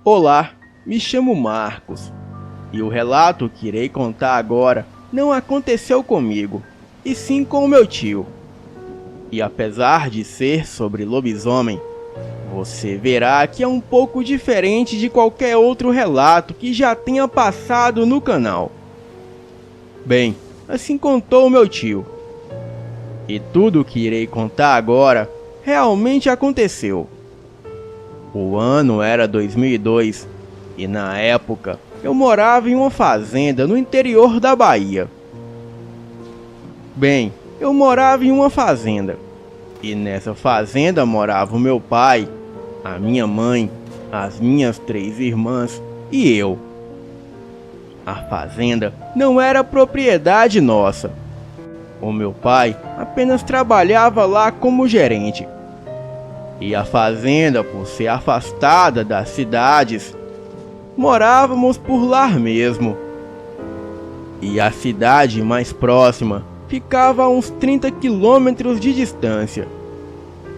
Olá, me chamo Marcos, e o relato que irei contar agora não aconteceu comigo, e sim com o meu tio. E apesar de ser sobre lobisomem, você verá que é um pouco diferente de qualquer outro relato que já tenha passado no canal. Bem, assim contou o meu tio. E tudo o que irei contar agora realmente aconteceu. O ano era 2002 e na época eu morava em uma fazenda no interior da Bahia. Bem, eu morava em uma fazenda e nessa fazenda morava o meu pai, a minha mãe, as minhas 3 irmãs e eu. A fazenda não era propriedade nossa. O meu pai apenas trabalhava lá como gerente. E a fazenda, por ser afastada das cidades, morávamos por lá mesmo. E a cidade mais próxima ficava a uns 30 quilômetros de distância.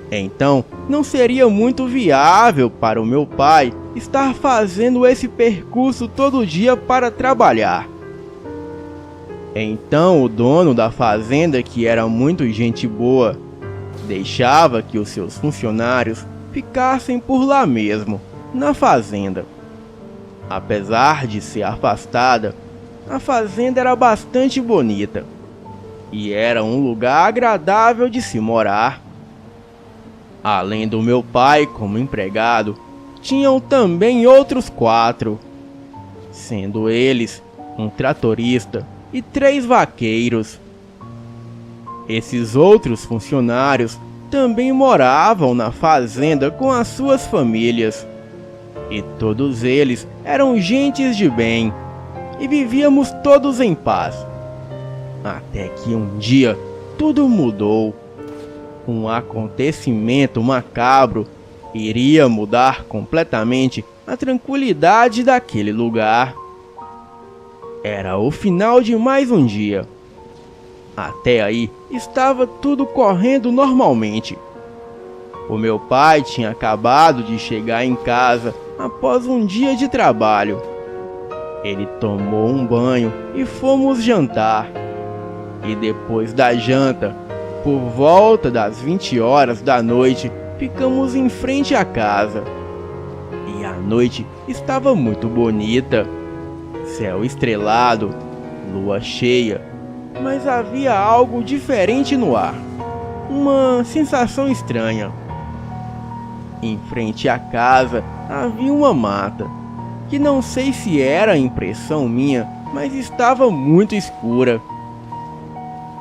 Então, não seria muito viável para o meu pai estar fazendo esse percurso todo dia para trabalhar. Então, o dono da fazenda, que era muito gente boa, deixava que os seus funcionários ficassem por lá mesmo, na fazenda. Apesar de ser afastada, a fazenda era bastante bonita e era um lugar agradável de se morar. Além do meu pai como empregado, tinham também outros 4, sendo eles um tratorista e 3 vaqueiros. Esses outros funcionários também moravam na fazenda com as suas famílias. E todos eles eram gentes de bem. E vivíamos todos em paz. Até que um dia tudo mudou. Um acontecimento macabro iria mudar completamente a tranquilidade daquele lugar. Era o final de mais um dia. Até aí estava tudo correndo normalmente. O meu pai tinha acabado de chegar em casa após um dia de trabalho. Ele tomou um banho e fomos jantar. E depois da janta, por volta das 20 horas da noite, ficamos em frente à casa. E a noite estava muito bonita. Céu estrelado, lua cheia. Mas havia algo diferente no ar. Uma sensação estranha. Em frente à casa havia uma mata, que não sei se era impressão minha, mas estava muito escura.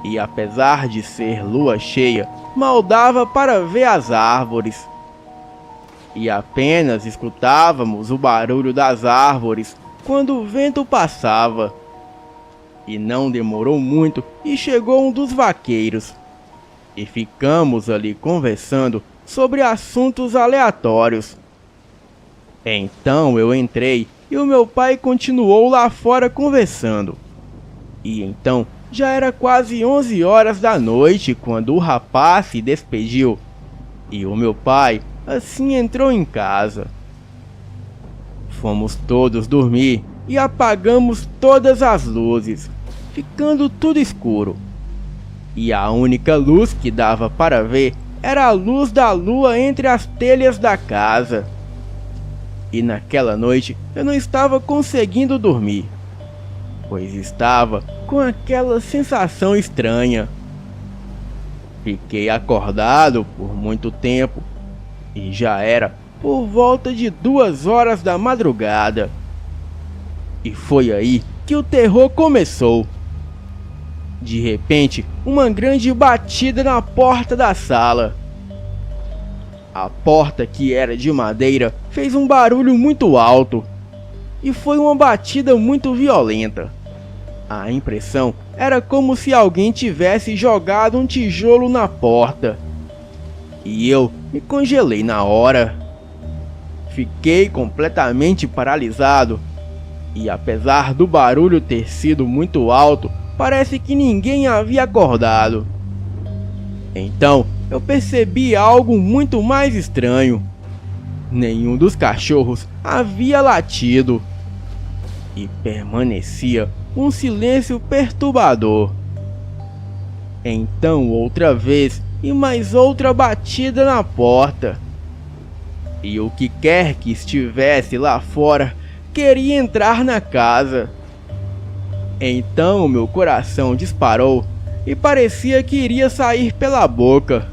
E apesar de ser lua cheia, mal dava para ver as árvores. E apenas escutávamos o barulho das árvores quando o vento passava. E não demorou muito e chegou um dos vaqueiros. E ficamos ali conversando sobre assuntos aleatórios. Então eu entrei e o meu pai continuou lá fora conversando. E então já era quase 11 horas da noite quando o rapaz se despediu. E o meu pai assim entrou em casa. Fomos todos dormir e apagamos todas as luzes, ficando tudo escuro. E a única luz que dava para ver era a luz da lua entre as telhas da casa. E naquela noite eu não estava conseguindo dormir, pois estava com aquela sensação estranha. Fiquei acordado por muito tempo e já era por volta de 2 horas da madrugada. E foi aí que o terror começou. De repente, uma grande batida na porta da sala. A porta, que era de madeira, fez um barulho muito alto. E foi uma batida muito violenta. A impressão era como se alguém tivesse jogado um tijolo na porta. E eu me congelei na hora. Fiquei completamente paralisado. E apesar do barulho ter sido muito alto, parece que ninguém havia acordado. Então eu percebi algo muito mais estranho. nenhum dos cachorros havia latido e permanecia um silêncio perturbador. Então outra vez e mais outra batida na porta, e o que quer que estivesse lá fora queria entrar na casa. Então meu coração disparou e parecia que iria sair pela boca.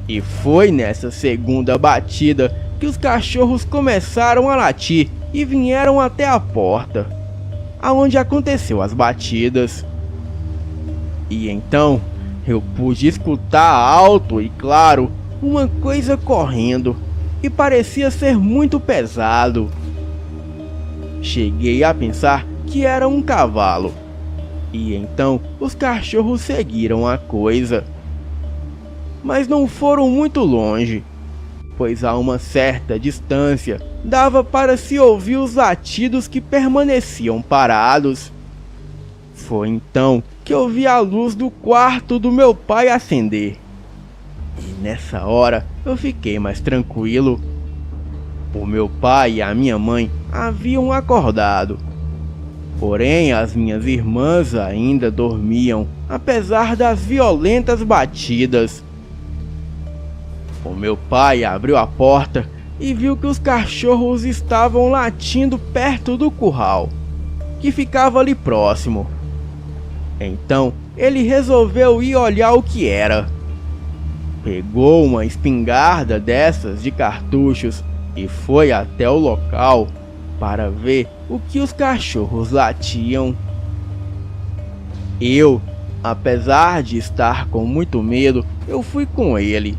E foi nessa segunda batida que os cachorros começaram a latir e vieram até a porta, aonde aconteceu as batidas. E então eu pude escutar alto e claro uma coisa correndo, e parecia ser muito pesado. Cheguei a pensar que era um cavalo, e então os cachorros seguiram a coisa. Mas não foram muito longe, pois a uma certa distância dava para se ouvir os latidos que permaneciam parados. Foi então que eu vi a luz do quarto do meu pai acender. E nessa hora eu fiquei mais tranquilo. O meu pai e a minha mãe haviam acordado, porém as minhas irmãs ainda dormiam, apesar das violentas batidas. O meu pai abriu a porta e viu que os cachorros estavam latindo perto do curral, que ficava ali próximo. Então ele resolveu ir olhar o que era. Pegou uma espingarda dessas de cartuchos e foi até o local para ver o que os cachorros latiam. Eu, apesar de estar com muito medo, eu fui com ele.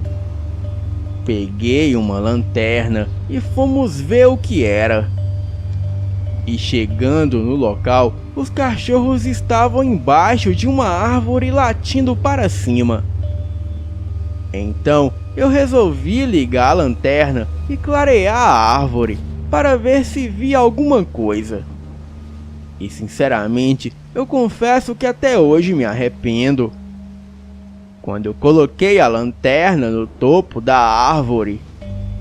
Peguei uma lanterna e fomos ver o que era. E chegando no local, os cachorros estavam embaixo de uma árvore latindo para cima. Então eu resolvi ligar a lanterna e clarear a árvore para ver se via alguma coisa. E sinceramente, eu confesso que até hoje me arrependo. Quando eu coloquei a lanterna no topo da árvore,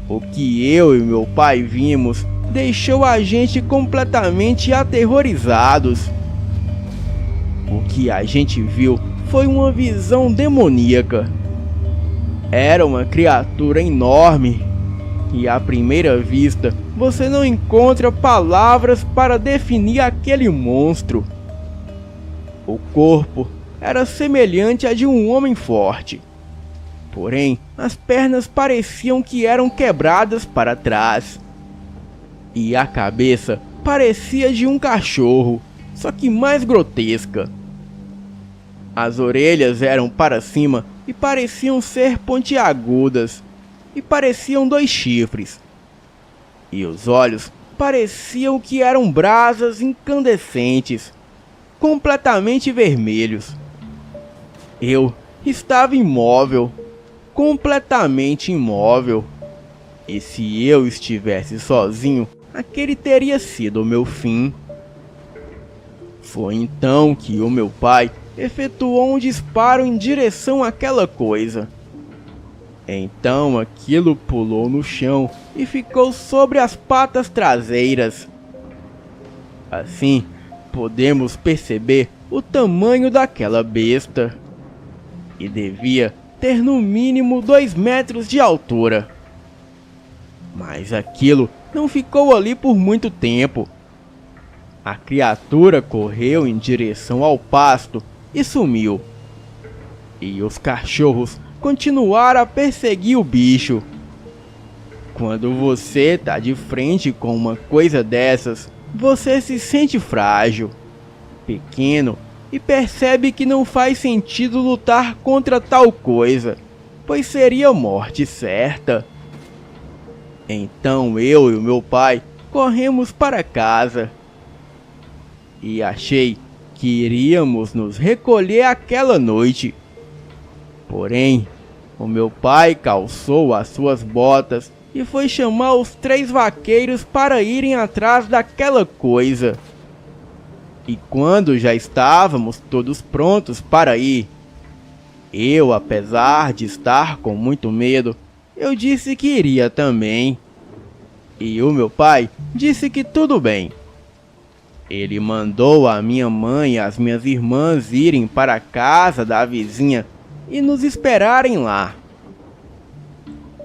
o que eu e meu pai vimos deixou a gente completamente aterrorizados. O que a gente viu foi uma visão demoníaca. Era uma criatura enorme e à primeira vista você não encontra palavras para definir aquele monstro. O corpo era semelhante a de um homem forte, porém as pernas pareciam que eram quebradas para trás, e a cabeça parecia de um cachorro, só que mais grotesca. As orelhas eram para cima e pareciam ser pontiagudas, e pareciam 2 chifres, e os olhos pareciam que eram brasas incandescentes, completamente vermelhos. Eu estava imóvel, completamente imóvel, e se eu estivesse sozinho, aquele teria sido o meu fim. Foi então que o meu pai efetuou um disparo em direção àquela coisa. Então aquilo pulou no chão e ficou sobre as patas traseiras. Assim, podemos perceber o tamanho daquela besta. E devia ter no mínimo 2 metros de altura. Mas aquilo não ficou ali por muito tempo. A criatura correu em direção ao pasto e sumiu. E os cachorros continuaram a perseguir o bicho. Quando você tá de frente com uma coisa dessas, você se sente frágil, pequeno, e percebe que não faz sentido lutar contra tal coisa, pois seria morte certa. Então eu e o meu pai corremos para casa. E achei que iríamos nos recolher aquela noite. Porém, o meu pai calçou as suas botas e foi chamar os 3 vaqueiros para irem atrás daquela coisa. E quando já estávamos todos prontos para ir, eu, apesar de estar com muito medo, eu disse que iria também. E o meu pai disse que tudo bem. Ele mandou a minha mãe e as minhas irmãs irem para a casa da vizinha e nos esperarem lá.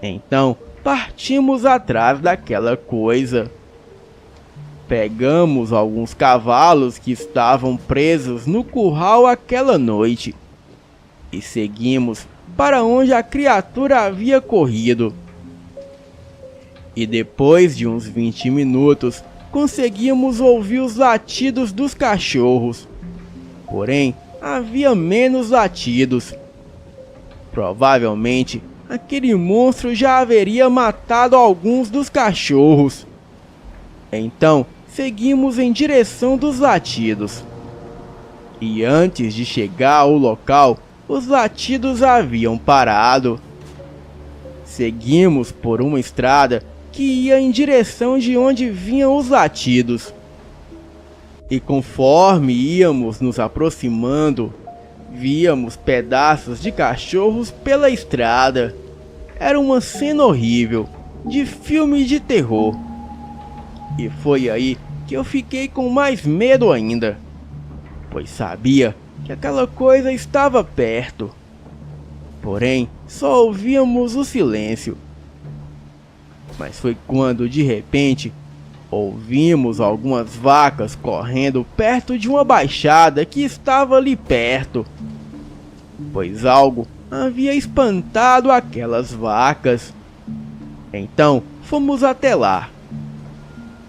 Então, partimos atrás daquela coisa. Pegamos alguns cavalos que estavam presos no curral aquela noite e seguimos para onde a criatura havia corrido. E depois de uns 20 minutos, conseguimos ouvir os latidos dos cachorros. Porém, havia menos latidos. Provavelmente, aquele monstro já haveria matado alguns dos cachorros. Então, seguimos em direção dos latidos. E antes de chegar ao local, os latidos haviam parado. Seguimos por uma estrada que ia em direção de onde vinham os latidos. E conforme íamos nos aproximando, víamos pedaços de cachorros pela estrada. Era uma cena horrível, de filme de terror. E foi aí que eu fiquei com mais medo ainda, pois sabia que aquela coisa estava perto. Porém, só ouvíamos o silêncio. Mas foi quando, de repente, ouvimos algumas vacas correndo perto de uma baixada que estava ali perto, pois algo havia espantado aquelas vacas. Então, fomos até lá.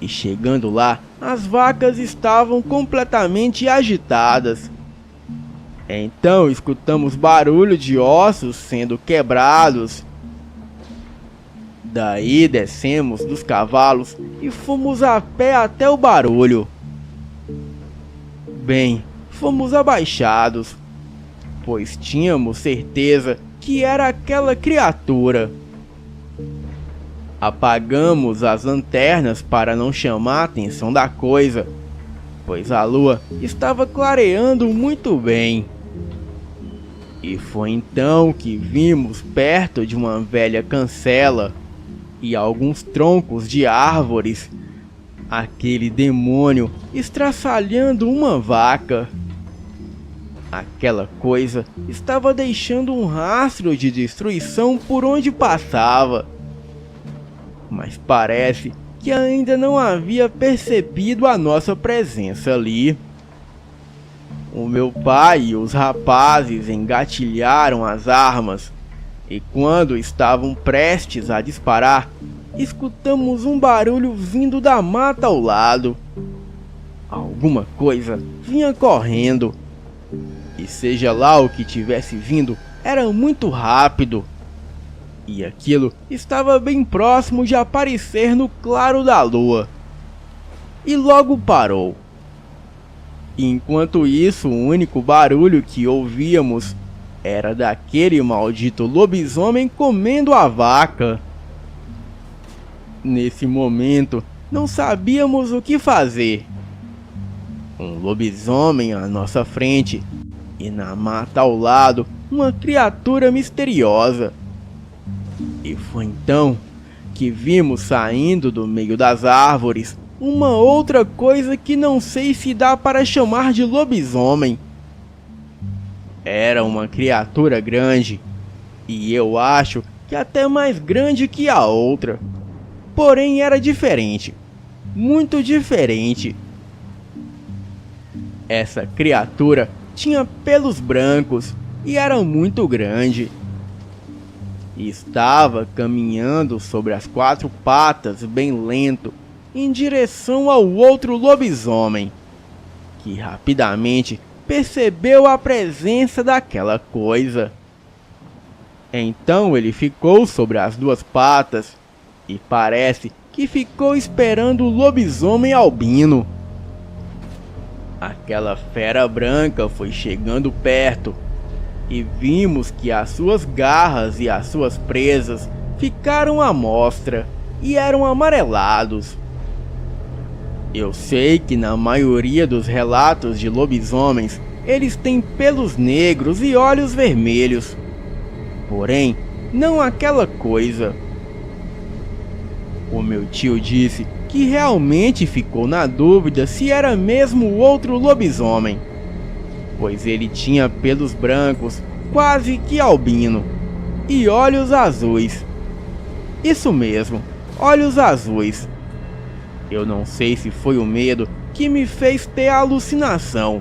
E chegando lá, as vacas estavam completamente agitadas. Então escutamos barulho de ossos sendo quebrados. Daí descemos dos cavalos e fomos a pé até o barulho. Bem, fomos abaixados, pois tínhamos certeza que era aquela criatura. Apagamos as lanternas para não chamar a atenção da coisa, pois a lua estava clareando muito bem. E foi então que vimos perto de uma velha cancela e alguns troncos de árvores aquele demônio estraçalhando uma vaca. Aquela coisa estava deixando um rastro de destruição por onde passava, mas parece que ainda não havia percebido a nossa presença ali. O meu pai e os rapazes engatilharam as armas, e quando estavam prestes a disparar, escutamos um barulho vindo da mata ao lado. Alguma coisa vinha correndo, e seja lá o que tivesse vindo, era muito rápido. E aquilo estava bem próximo de aparecer no claro da lua. E logo parou. Enquanto isso, o único barulho que ouvíamos era daquele maldito lobisomem comendo a vaca. Nesse momento, não sabíamos o que fazer. Um lobisomem à nossa frente e na mata ao lado, uma criatura misteriosa. E foi então que vimos saindo do meio das árvores uma outra coisa que não sei se dá para chamar de lobisomem. Era uma criatura grande, e eu acho que até mais grande que a outra. Porém era diferente, muito diferente. Essa criatura tinha pelos brancos e era muito grande. Estava caminhando sobre as 4 patas bem lento em direção ao outro lobisomem, que rapidamente percebeu a presença daquela coisa. Então ele ficou sobre as 2 patas e parece que ficou esperando o lobisomem albino. Aquela fera branca foi chegando perto e vimos que as suas garras e as suas presas ficaram à mostra e eram amarelados. Eu sei que na maioria dos relatos de lobisomens, eles têm pelos negros e olhos vermelhos. Porém, não aquela coisa. O meu tio disse que realmente ficou na dúvida se era mesmo o outro lobisomem, pois ele tinha pelos brancos, quase que albino, e olhos azuis. Isso mesmo, olhos azuis. Eu não sei se foi o medo que me fez ter a alucinação,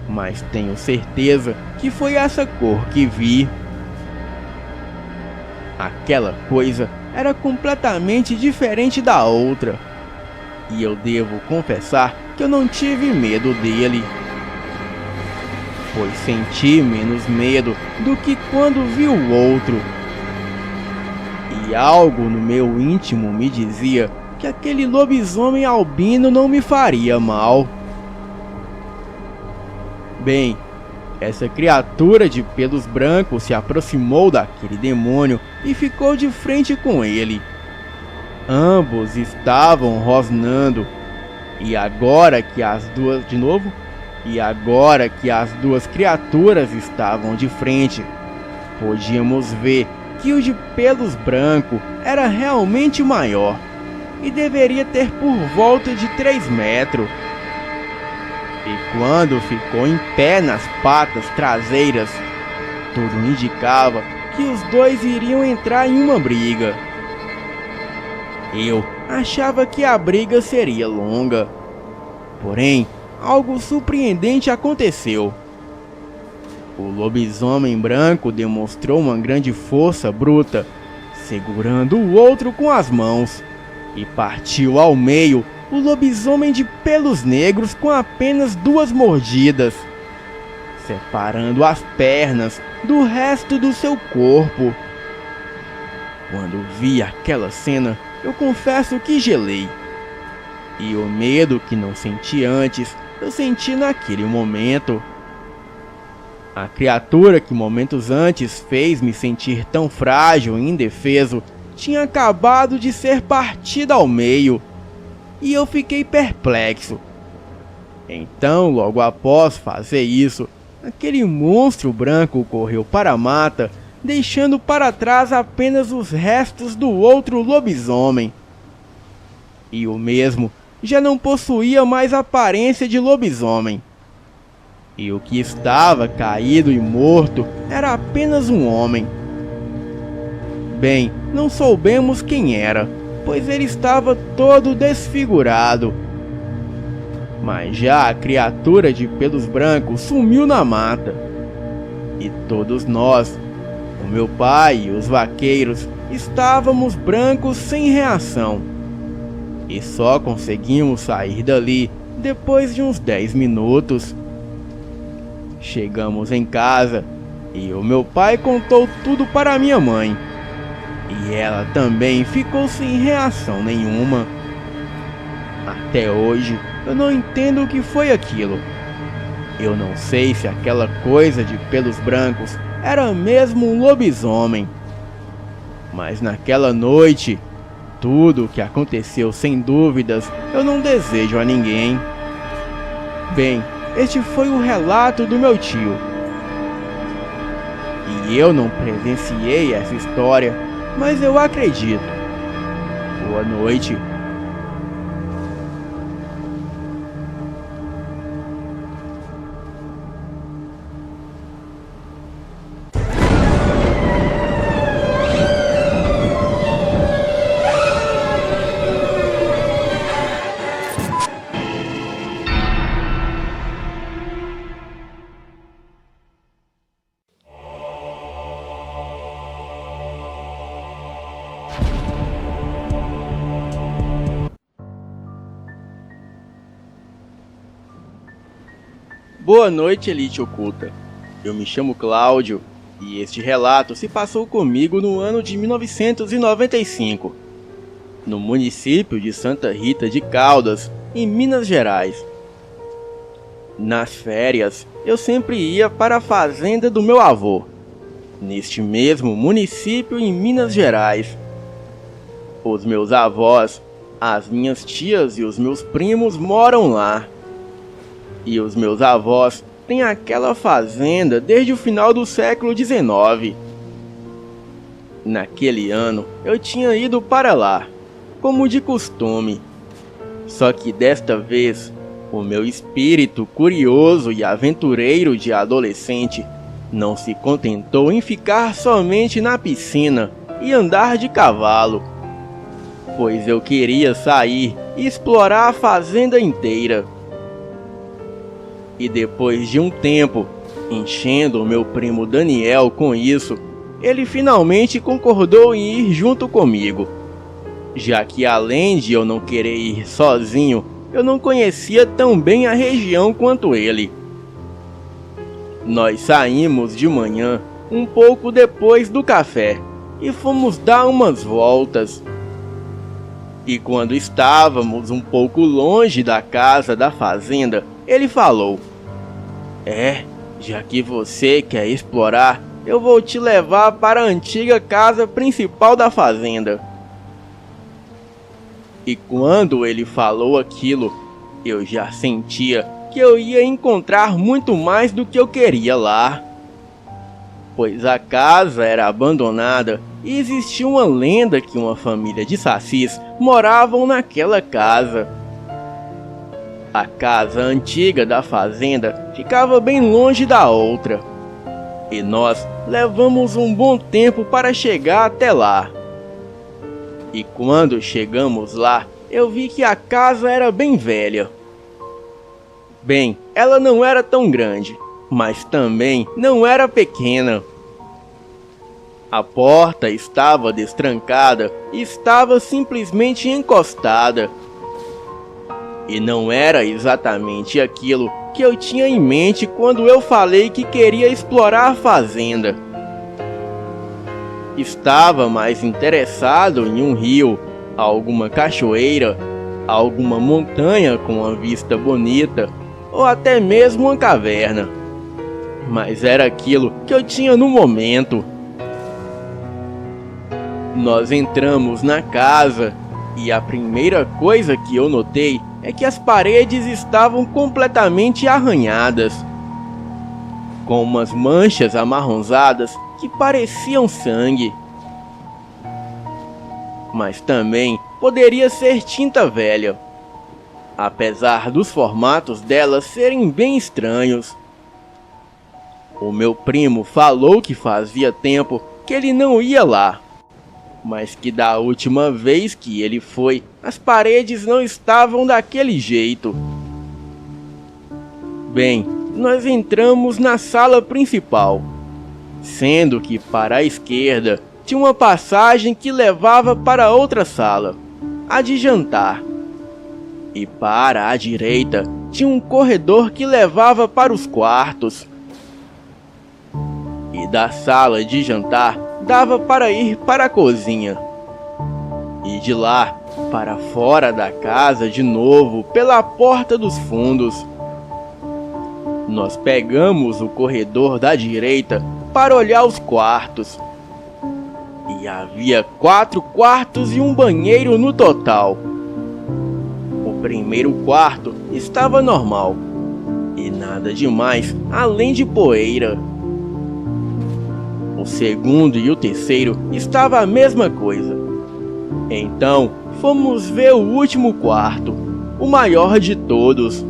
mas tenho certeza que foi essa cor que vi. Aquela coisa era completamente diferente da outra, e eu devo confessar que eu não tive medo dele, pois senti menos medo do que quando vi o outro. E algo no meu íntimo me dizia que aquele lobisomem albino não me faria mal. Bem, essa criatura de pelos brancos se aproximou daquele demônio e ficou de frente com ele. Ambos estavam rosnando, e agora que as duas criaturas estavam de frente, podíamos ver que o de pelos brancos era realmente maior e deveria ter por volta de 3 metros. E quando ficou em pé nas patas traseiras, tudo indicava que os dois iriam entrar em uma briga. Eu achava que a briga seria longa, porém, algo surpreendente aconteceu. O lobisomem branco demonstrou uma grande força bruta, segurando o outro com as mãos, e partiu ao meio o lobisomem de pelos negros com apenas 2 mordidas, separando as pernas do resto do seu corpo. Quando vi aquela cena, eu confesso que gelei. E o medo que não senti antes, eu senti naquele momento. A criatura que momentos antes fez me sentir tão frágil e indefeso tinha acabado de ser partida ao meio, e eu fiquei perplexo. Então, logo após fazer isso, aquele monstro branco correu para a mata, deixando para trás apenas os restos do outro lobisomem. E o mesmo já não possuía mais aparência de lobisomem. E o que estava caído e morto era apenas um homem. Bem, não soubemos quem era, pois ele estava todo desfigurado. Mas já a criatura de pelos brancos sumiu na mata. E todos nós, o meu pai e os vaqueiros, estávamos brancos sem reação. E só conseguimos sair dali depois de uns 10 minutos. Chegamos em casa e o meu pai contou tudo para minha mãe. E ela também ficou sem reação nenhuma. Até hoje eu não entendo o que foi aquilo. Eu não sei se aquela coisa de pelos brancos era mesmo um lobisomem. Mas naquela noite, tudo o que aconteceu sem dúvidas eu não desejo a ninguém. Bem, este foi o relato do meu tio. E eu não presenciei essa história, mas eu acredito. Boa noite. Boa noite, Elite Oculta. Eu me chamo Cláudio e este relato se passou comigo no ano de 1995, no município de Santa Rita de Caldas, em Minas Gerais. Nas férias, eu sempre ia para a fazenda do meu avô, neste mesmo município em Minas Gerais. Os meus avós, as minhas tias e os meus primos moram lá. E os meus avós têm aquela fazenda desde o final do século XIX. Naquele ano, eu tinha ido para lá, como de costume. Só que desta vez, o meu espírito curioso e aventureiro de adolescente não se contentou em ficar somente na piscina e andar de cavalo, pois eu queria sair e explorar a fazenda inteira. E depois de um tempo, enchendo o meu primo Daniel com isso, ele finalmente concordou em ir junto comigo, já que além de eu não querer ir sozinho, eu não conhecia tão bem a região quanto ele. Nós saímos de manhã, um pouco depois do café, e fomos dar umas voltas. E quando estávamos um pouco longe da casa da fazenda, ele falou: já que você quer explorar, eu vou te levar para a antiga casa principal da fazenda. E quando ele falou aquilo, eu já sentia que eu ia encontrar muito mais do que eu queria lá. Pois a casa era abandonada e existia uma lenda que uma família de sacis moravam naquela casa. A casa antiga da fazenda ficava bem longe da outra, e nós levamos um bom tempo para chegar até lá. E quando chegamos lá, eu vi que a casa era bem velha. Bem, ela não era tão grande, mas também não era pequena. A porta estava destrancada e estava simplesmente encostada. E não era exatamente aquilo que eu tinha em mente quando eu falei que queria explorar a fazenda. Estava mais interessado em um rio, alguma cachoeira, alguma montanha com uma vista bonita, ou até mesmo uma caverna. Mas era aquilo que eu tinha no momento. Nós entramos na casa e a primeira coisa que eu notei é que as paredes estavam completamente arranhadas, com umas manchas amarronzadas que pareciam sangue. Mas também poderia ser tinta velha, apesar dos formatos delas serem bem estranhos. O meu primo falou que fazia tempo que ele não ia lá, mas que da última vez que ele foi, as paredes não estavam daquele jeito. Bem, nós entramos na sala principal, sendo que para a esquerda tinha uma passagem que levava para outra sala, a de jantar. E para a direita tinha um corredor que levava para os quartos. E da sala de jantar dava para ir para a cozinha. E de lá para fora da casa de novo pela porta dos fundos. Nós pegamos o corredor da direita para olhar os quartos. E havia 4 quartos e um banheiro no total. O primeiro quarto estava normal, e nada demais além de poeira. O segundo e o terceiro estava a mesma coisa. Então fomos ver o último quarto, o maior de todos.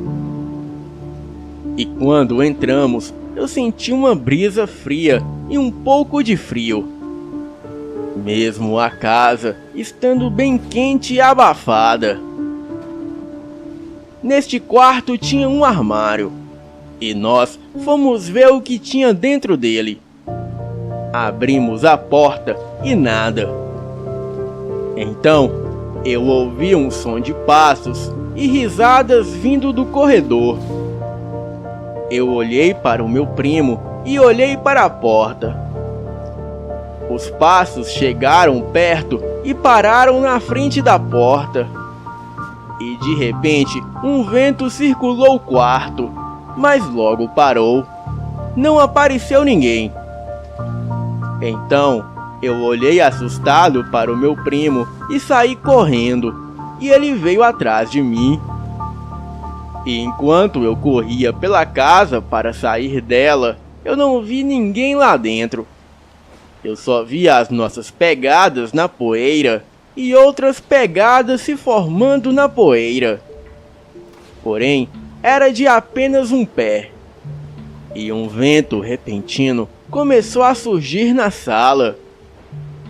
E quando entramos, eu senti uma brisa fria e um pouco de frio, mesmo a casa estando bem quente e abafada. Neste quarto tinha um armário, e nós fomos ver o que tinha dentro dele. Abrimos a porta e nada. Então eu ouvi um som de passos e risadas vindo do corredor. Eu olhei para o meu primo e olhei para a porta. Os passos chegaram perto e pararam na frente da porta. E de repente um vento circulou o quarto, mas logo parou. Não apareceu ninguém. Então eu olhei assustado para o meu primo e saí correndo, e ele veio atrás de mim. E enquanto eu corria pela casa para sair dela, eu não vi ninguém lá dentro. Eu só via as nossas pegadas na poeira e outras pegadas se formando na poeira. Porém, era de apenas um pé. E um vento repentino começou a surgir na sala.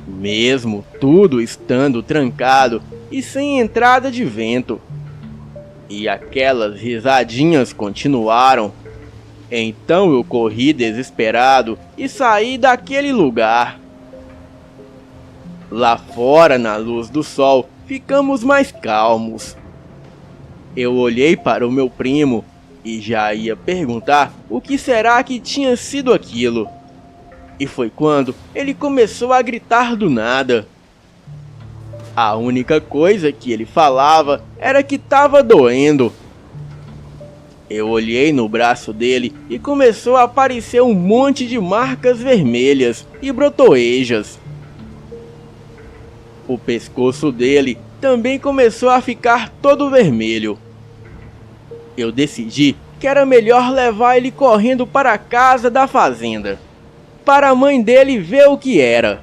Mesmo tudo estando trancado e sem entrada de vento. E aquelas risadinhas continuaram. Então eu corri desesperado e saí daquele lugar. Lá fora, na luz do sol, ficamos mais calmos. Eu olhei para o meu primo e já ia perguntar o que será que tinha sido aquilo. E foi quando ele começou a gritar do nada. A única coisa que ele falava era que estava doendo. Eu olhei no braço dele e começou a aparecer um monte de marcas vermelhas e brotoejas. O pescoço dele também começou a ficar todo vermelho. Eu decidi que era melhor levar ele correndo para a casa da fazenda, para a mãe dele ver o que era.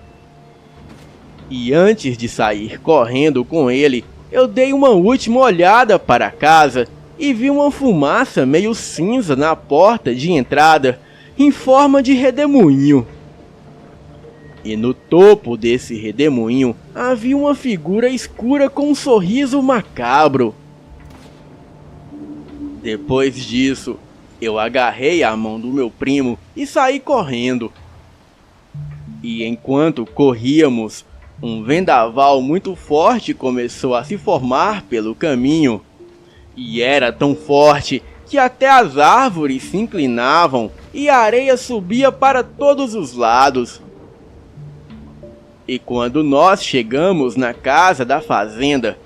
E antes de sair correndo com ele, eu dei uma última olhada para a casa e vi uma fumaça meio cinza na porta de entrada, em forma de redemoinho. E no topo desse redemoinho havia uma figura escura com um sorriso macabro. Depois disso, eu agarrei a mão do meu primo e saí correndo. E enquanto corríamos, um vendaval muito forte começou a se formar pelo caminho. E era tão forte que até as árvores se inclinavam e a areia subia para todos os lados. E quando nós chegamos na casa da fazenda,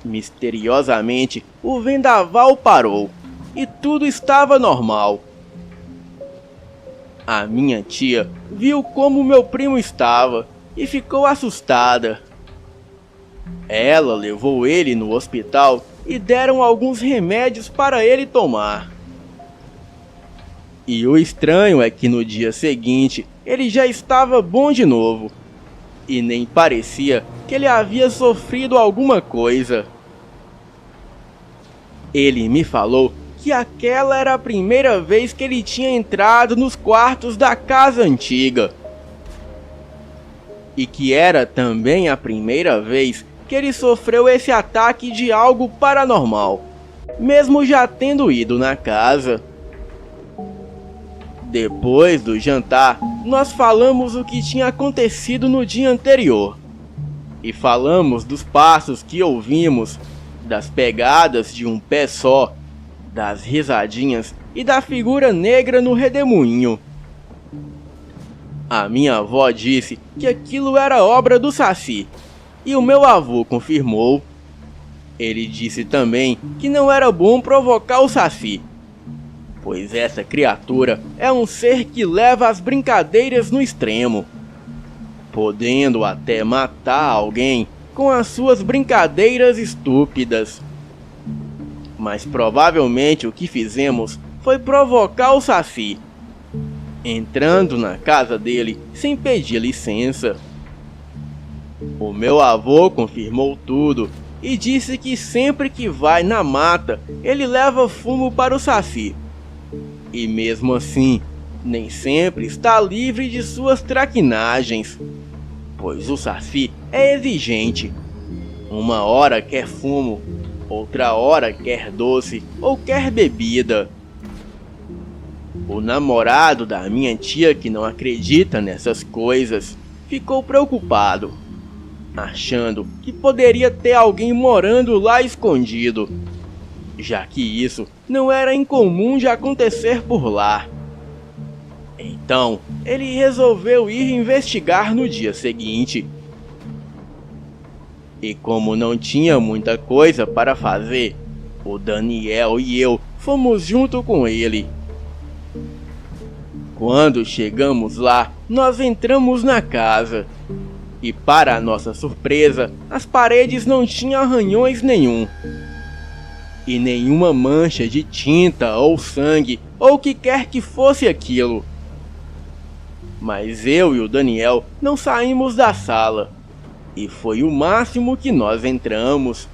misteriosamente o vendaval parou e tudo estava normal. A minha tia viu como meu primo estava e ficou assustada. Ela levou ele no hospital e deram alguns remédios para ele tomar. E o estranho é que no dia seguinte ele já estava bom de novo. E nem parecia que ele havia sofrido alguma coisa. Ele me falou que aquela era a primeira vez que ele tinha entrado nos quartos da casa antiga. E que era também a primeira vez que ele sofreu esse ataque de algo paranormal, mesmo já tendo ido na casa. Depois do jantar, nós falamos o que tinha acontecido no dia anterior. E falamos dos passos que ouvimos, das pegadas de um pé só, das risadinhas e da figura negra no redemoinho. A minha avó disse que aquilo era obra do Saci, e o meu avô confirmou. Ele disse também que não era bom provocar o Saci, pois essa criatura é um ser que leva as brincadeiras no extremo, podendo até matar alguém com as suas brincadeiras estúpidas. Mas provavelmente o que fizemos foi provocar o Saci, entrando na casa dele sem pedir licença. O meu avô confirmou tudo e disse que sempre que vai na mata, ele leva fumo para o Saci. E mesmo assim, nem sempre está livre de suas traquinagens, pois o Saci é exigente. Uma hora quer fumo, outra hora quer doce ou quer bebida. O namorado da minha tia, que não acredita nessas coisas, ficou preocupado, achando que poderia ter alguém morando lá escondido, já que isso não era incomum de acontecer por lá. Então, ele resolveu ir investigar no dia seguinte. E como não tinha muita coisa para fazer, o Daniel e eu fomos junto com ele. Quando chegamos lá, nós entramos na casa. E para nossa surpresa, as paredes não tinham arranhões nenhum. E nenhuma mancha de tinta ou sangue, ou o que quer que fosse aquilo. mas eu e o Daniel não saímos da sala, e foi o máximo que nós entramos.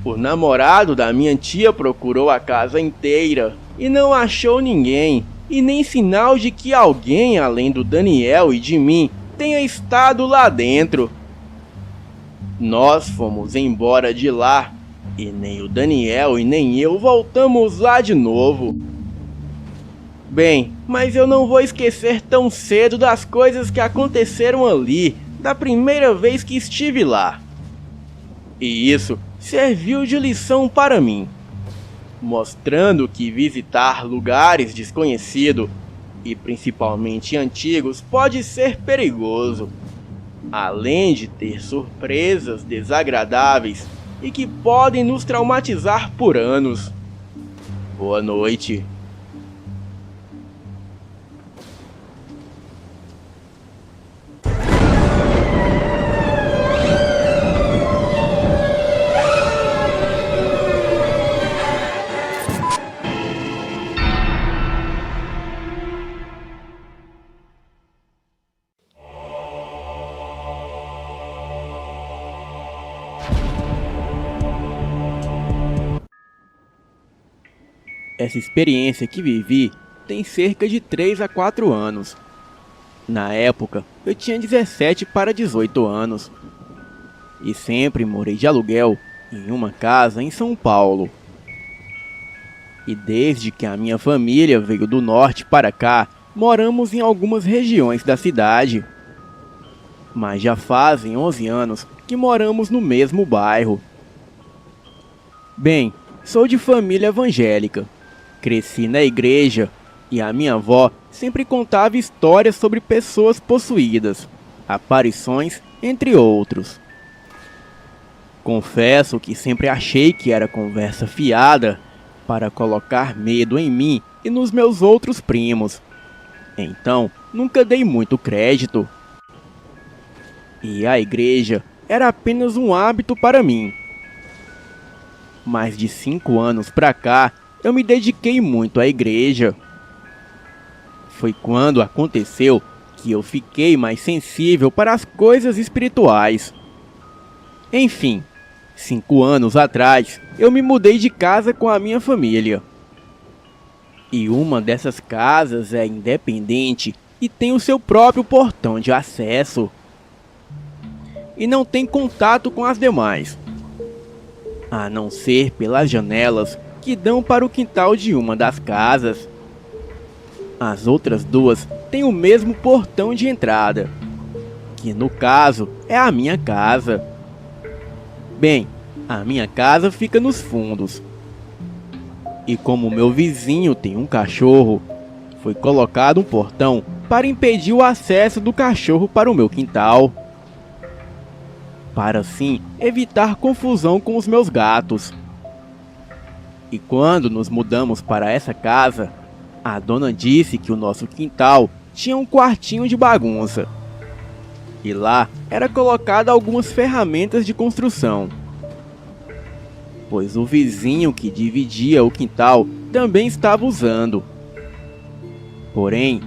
O namorado da minha tia procurou a casa inteira e não achou ninguém, e nem sinal de que alguém além do Daniel e de mim tenha estado lá dentro. Nós fomos embora de lá, e nem o Daniel e nem eu voltamos lá de novo. Bem, mas eu não vou esquecer tão cedo das coisas que aconteceram ali, da primeira vez que estive lá. E isso serviu de lição para mim, mostrando que visitar lugares desconhecidos, e principalmente antigos, pode ser perigoso, além de ter surpresas desagradáveis e que podem nos traumatizar por anos. Boa noite. Essa experiência que vivi tem cerca de 3 a 4 anos. Na época, eu tinha 17 para 18 anos. E sempre morei de aluguel em uma casa em São Paulo. E desde que a minha família veio do norte para cá, moramos em algumas regiões da cidade. Mas já fazem 11 anos que moramos no mesmo bairro. Bem, sou de família evangélica. Cresci na igreja e a minha avó sempre contava histórias sobre pessoas possuídas, aparições, entre outros. Confesso que sempre achei que era conversa fiada para colocar medo em mim e nos meus outros primos. Então, nunca dei muito crédito. E a igreja era apenas um hábito para mim. Mas de 5 anos pra cá, eu me dediquei muito à igreja. Foi quando aconteceu que eu fiquei mais sensível para as coisas espirituais. Enfim, 5 anos atrás, eu me mudei de casa com a minha família. E uma dessas casas é independente e tem o seu próprio portão de acesso. E não tem contato com as demais, a não ser pelas janelas que dão para o quintal de uma das casas. As outras duas têm o mesmo portão de entrada, que no caso é a minha casa. Bem, a minha casa fica nos fundos. E como meu vizinho tem um cachorro, foi colocado um portão para impedir o acesso do cachorro para o meu quintal, para assim evitar confusão com os meus gatos. E quando nos mudamos para essa casa, a dona disse que o nosso quintal tinha um quartinho de bagunça. E lá era colocada algumas ferramentas de construção, pois o vizinho que dividia o quintal também estava usando. Porém,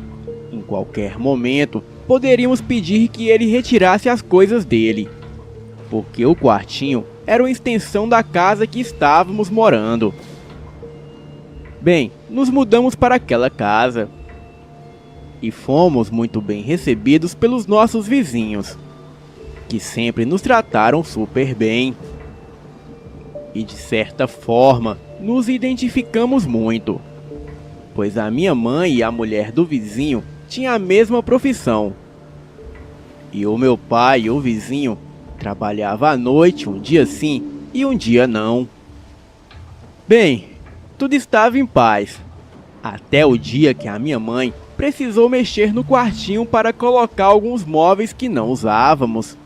em qualquer momento, poderíamos pedir que ele retirasse as coisas dele, porque o quartinho era uma extensão da casa que estávamos morando. Bem, nos mudamos para aquela casa e fomos muito bem recebidos pelos nossos vizinhos, que sempre nos trataram super bem. E de certa forma, nos identificamos muito, pois a minha mãe e a mulher do vizinho tinham a mesma profissão. E o meu pai, o vizinho, trabalhava à noite um dia sim e um dia não. Bem, tudo estava em paz, até o dia que a minha mãe precisou mexer no quartinho para colocar alguns móveis que não usávamos.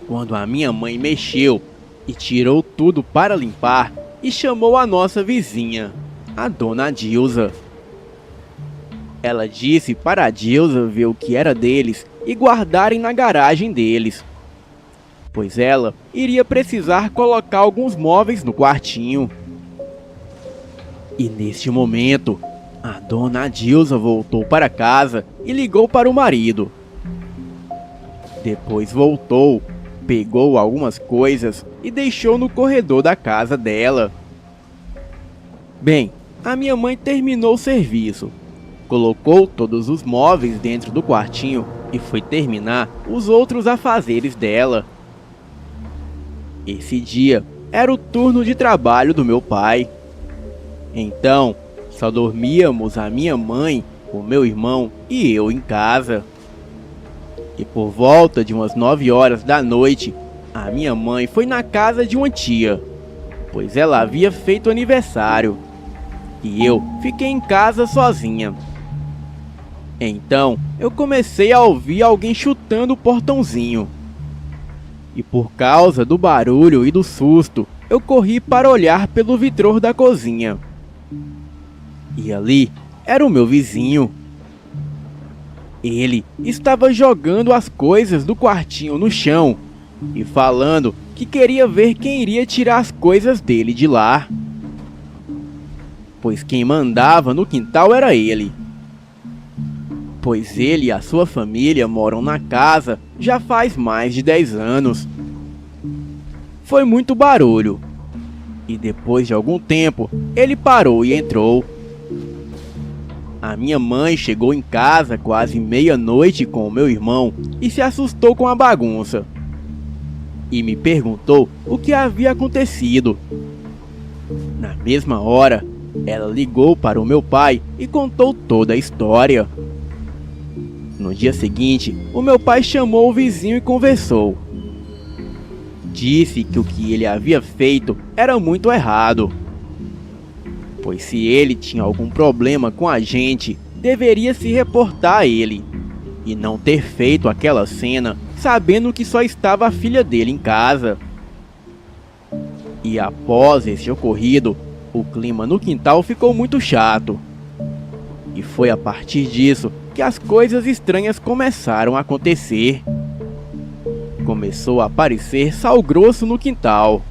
Quando a minha mãe mexeu e tirou tudo para limpar, e chamou a nossa vizinha, a dona Dilza. Ela disse para a Dilza ver o que era deles e guardarem na garagem deles, pois ela iria precisar colocar alguns móveis no quartinho. E neste momento, A dona Adilza voltou para casa e ligou para o marido. Depois voltou, pegou algumas coisas e deixou no corredor da casa dela. Bem, a minha mãe terminou o serviço, colocou todos os móveis dentro do quartinho e foi terminar os outros afazeres dela. Esse dia era o turno de trabalho do meu pai. Então, só dormíamos a minha mãe, o meu irmão e eu em casa. E por volta de umas 9 horas da noite, a minha mãe foi na casa de uma tia, pois ela havia feito aniversário. E eu fiquei em casa sozinha. Então, eu comecei a ouvir alguém chutando o portãozinho. E por causa do barulho e do susto, eu corri para olhar pelo vitrô da cozinha. E ali era o meu vizinho. Ele estava jogando as coisas do quartinho no chão e falando que queria ver quem iria tirar as coisas dele de lá. Pois quem mandava no quintal era ele. Pois ele e a sua família moram na casa já faz mais de 10 anos. Foi muito barulho. E depois de algum tempo, ele parou e entrou. A minha mãe chegou em casa quase meia-noite com o meu irmão e se assustou com a bagunça. E me perguntou o que havia acontecido. Na mesma hora, ela ligou para o meu pai e contou toda a história. No dia seguinte, o meu pai chamou o vizinho e conversou. Disse que o que ele havia feito era muito errado, pois se ele tinha algum problema com a gente, deveria se reportar a ele, e não ter feito aquela cena sabendo que só estava a filha dele em casa. E após esse ocorrido, o clima no quintal ficou muito chato. E foi a partir disso que as coisas estranhas começaram a acontecer. Começou a aparecer sal grosso no quintal.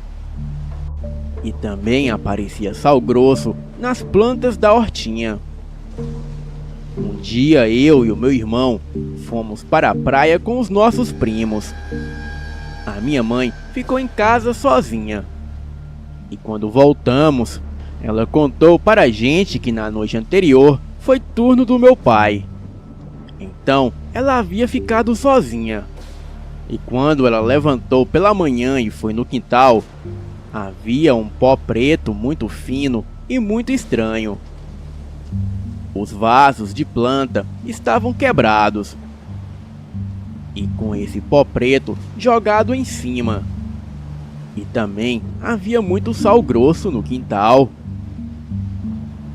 E também aparecia sal grosso nas plantas da hortinha. Um dia eu e o meu irmão fomos para a praia com os nossos primos. A minha mãe ficou em casa sozinha. E quando voltamos, ela contou para a gente que na noite anterior foi turno do meu pai. Então ela havia ficado sozinha. E quando ela levantou pela manhã e foi no quintal, havia um pó preto muito fino e muito estranho. Os vasos de planta estavam quebrados. E com esse pó preto jogado em cima. E também havia muito sal grosso no quintal.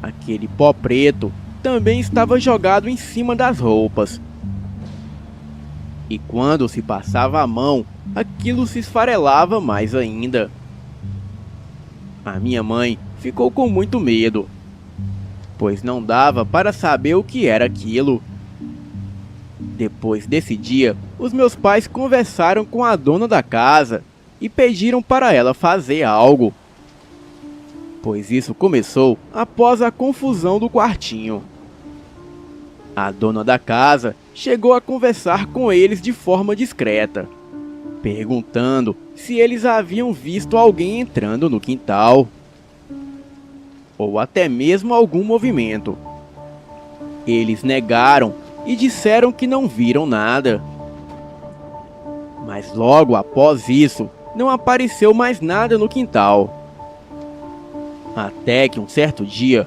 Aquele pó preto também estava jogado em cima das roupas. E quando se passava a mão, aquilo se esfarelava mais ainda. A minha mãe ficou com muito medo, pois não dava para saber o que era aquilo. Depois desse dia, os meus pais conversaram com a dona da casa e pediram para ela fazer algo, pois isso começou após a confusão do quartinho. A dona da casa chegou a conversar com eles de forma discreta, perguntando se eles haviam visto alguém entrando no quintal, ou até mesmo algum movimento. Eles negaram e disseram que não viram nada. Mas logo após isso, não apareceu mais nada no quintal. Até que um certo dia,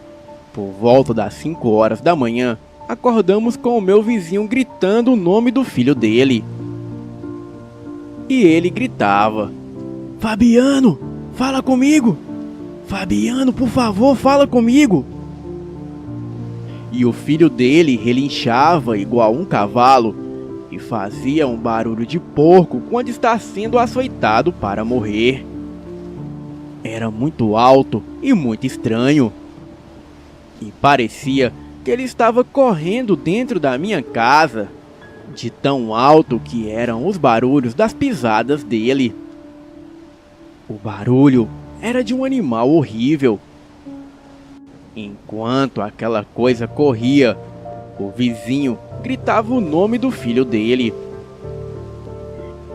por volta das 5 horas da manhã, acordamos com o meu vizinho gritando o nome do filho dele. E ele gritava: "Fabiano, fala comigo! Fabiano, por favor, fala comigo!" E o filho dele relinchava igual um cavalo e fazia um barulho de porco quando está sendo açoitado para morrer. Era muito alto e muito estranho. E parecia que ele estava correndo dentro da minha casa, de tão alto que eram os barulhos das pisadas dele. O barulho era de um animal horrível. Enquanto aquela coisa corria, o vizinho gritava o nome do filho dele.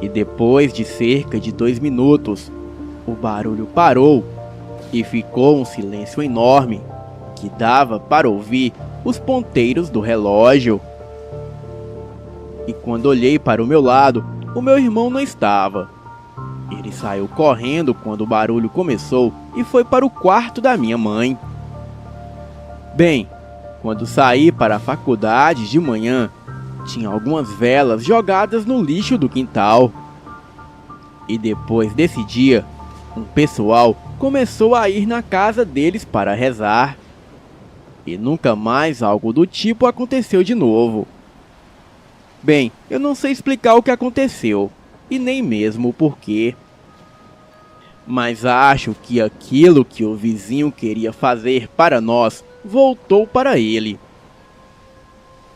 E depois de cerca de 2 minutos, o barulho parou e ficou um silêncio enorme que dava para ouvir os ponteiros do relógio. E quando olhei para o meu lado, o meu irmão não estava. Ele saiu correndo quando o barulho começou e foi para o quarto da minha mãe. Bem, quando saí para a faculdade de manhã, tinha algumas velas jogadas no lixo do quintal. E depois desse dia, um pessoal começou a ir na casa deles para rezar. E nunca mais algo do tipo aconteceu de novo. Bem, eu não sei explicar o que aconteceu, e nem mesmo o porquê. Mas acho que aquilo que o vizinho queria fazer para nós voltou para ele.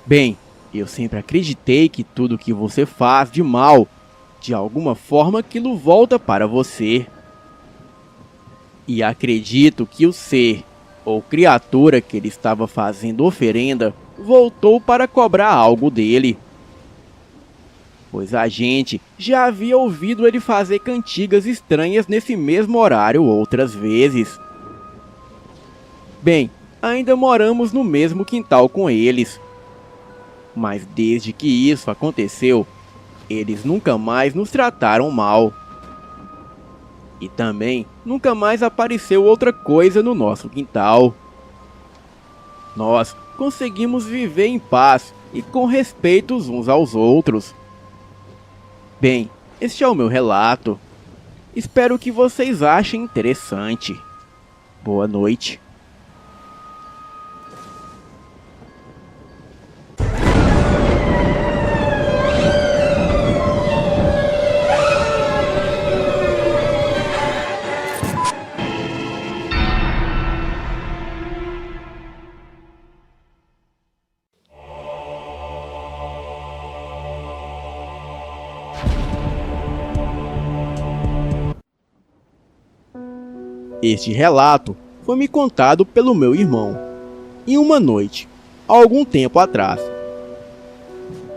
Bem, eu sempre acreditei que tudo que você faz de mal, de alguma forma aquilo volta para você. E acredito que o ser ou criatura que ele estava fazendo oferenda voltou para cobrar algo dele. Pois a gente já havia ouvido ele fazer cantigas estranhas nesse mesmo horário outras vezes. Bem, ainda moramos no mesmo quintal com eles. Mas desde que isso aconteceu, eles nunca mais nos trataram mal. E também nunca mais apareceu outra coisa no nosso quintal. Nós conseguimos viver em paz e com respeito uns aos outros. Bem, este é o meu relato. Espero que vocês achem interessante. Boa noite. Este relato foi me contado pelo meu irmão, em uma noite, há algum tempo atrás.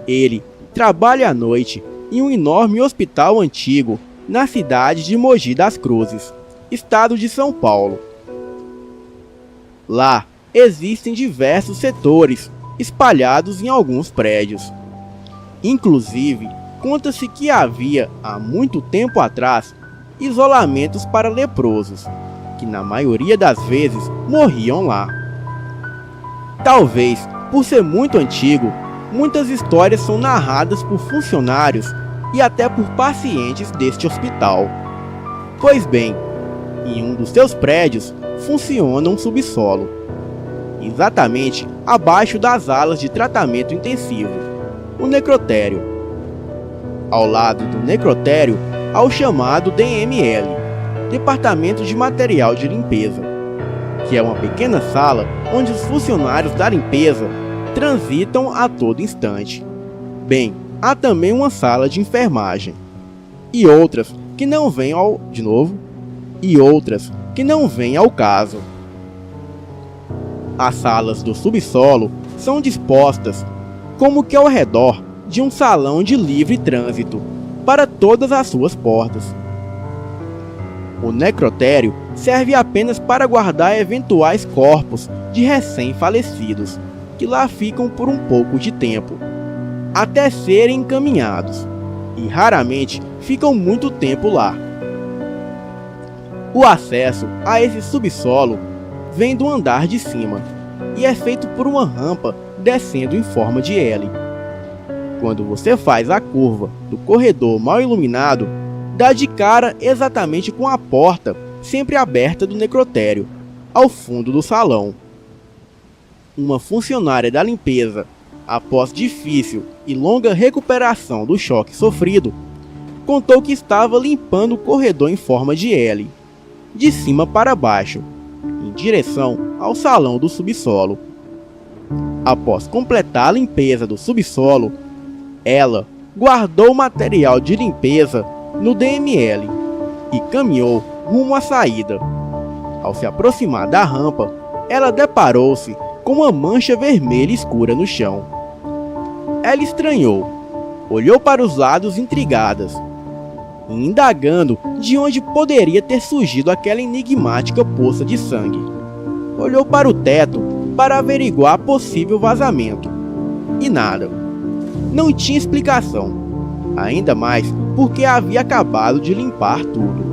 Ele trabalha à noite em um enorme hospital antigo na cidade de Mogi das Cruzes, estado de São Paulo. Lá existem diversos setores espalhados em alguns prédios. Inclusive, conta-se que havia, há muito tempo atrás, isolamentos para leprosos, que na maioria das vezes morriam lá. Talvez por ser muito antigo, muitas histórias são narradas por funcionários e até por pacientes deste hospital. Pois bem, em um dos seus prédios funciona um subsolo, exatamente abaixo das alas de tratamento intensivo, o necrotério. Ao lado do necrotério há o chamado DML, Departamento de Material de Limpeza, que é uma pequena sala onde os funcionários da limpeza transitam a todo instante. Bem, há também uma sala de enfermagem e outras que não vêm ao caso. As salas do subsolo são dispostas como que ao redor de um salão de livre trânsito para todas as suas portas. O necrotério serve apenas para guardar eventuais corpos de recém-falecidos, que lá ficam por um pouco de tempo, até serem encaminhados, e raramente ficam muito tempo lá. O acesso a esse subsolo vem do andar de cima, e é feito por uma rampa descendo em forma de L. Quando você faz a curva do corredor mal iluminado, dá de cara exatamente com a porta sempre aberta do necrotério, ao fundo do salão. Uma funcionária da limpeza, após difícil e longa recuperação do choque sofrido, contou que estava limpando o corredor em forma de L, de cima para baixo, em direção ao salão do subsolo. Após completar a limpeza do subsolo, ela guardou o material de limpeza no DML e caminhou rumo à saída. Ao se aproximar da rampa, ela deparou-se com uma mancha vermelha escura no chão. Ela estranhou, olhou para os lados intrigadas, indagando de onde poderia ter surgido aquela enigmática poça de sangue. Olhou para o teto para averiguar possível vazamento. E nada. Não tinha explicação. Ainda mais porque havia acabado de limpar tudo.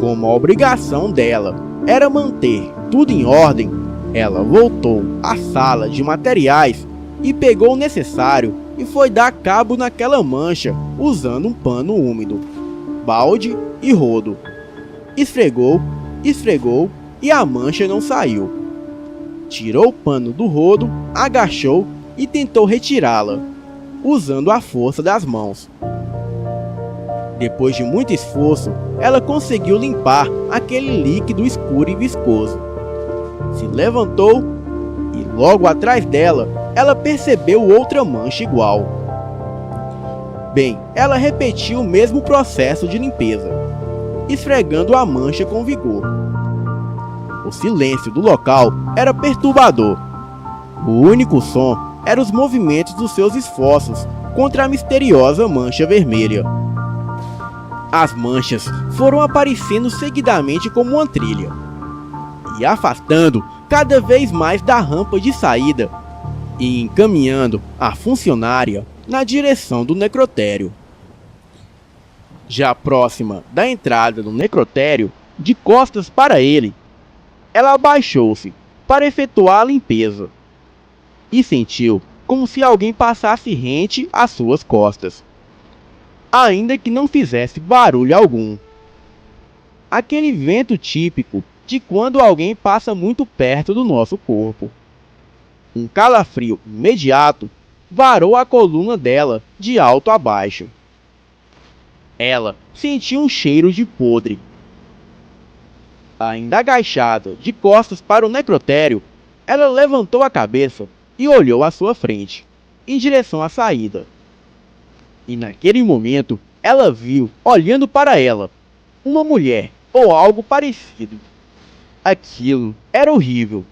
Como a obrigação dela era manter tudo em ordem, ela voltou à sala de materiais e pegou o necessário e foi dar cabo naquela mancha usando um pano úmido, balde e rodo. Esfregou, esfregou e a mancha não saiu. Tirou o pano do rodo, agachou e tentou retirá-la, usando a força das mãos. Depois de muito esforço, ela conseguiu limpar aquele líquido escuro e viscoso. Se levantou e logo atrás dela, ela percebeu outra mancha igual. Bem, ela repetiu o mesmo processo de limpeza, esfregando a mancha com vigor. O silêncio do local era perturbador. O único som eram os movimentos dos seus esforços contra a misteriosa mancha vermelha. As manchas foram aparecendo seguidamente como uma trilha, e afastando cada vez mais da rampa de saída, e encaminhando a funcionária na direção do necrotério. Já próxima da entrada do necrotério, de costas para ele, ela abaixou-se para efetuar a limpeza, e sentiu como se alguém passasse rente às suas costas, ainda que não fizesse barulho algum. Aquele vento típico de quando alguém passa muito perto do nosso corpo. Um calafrio imediato varou a coluna dela de alto a baixo. Ela sentiu um cheiro de podre. Ainda agachada, de costas para o necrotério, ela levantou a cabeça e olhou à sua frente, em direção à saída. E naquele momento, ela viu, olhando para ela, uma mulher ou algo parecido. Aquilo era horrível.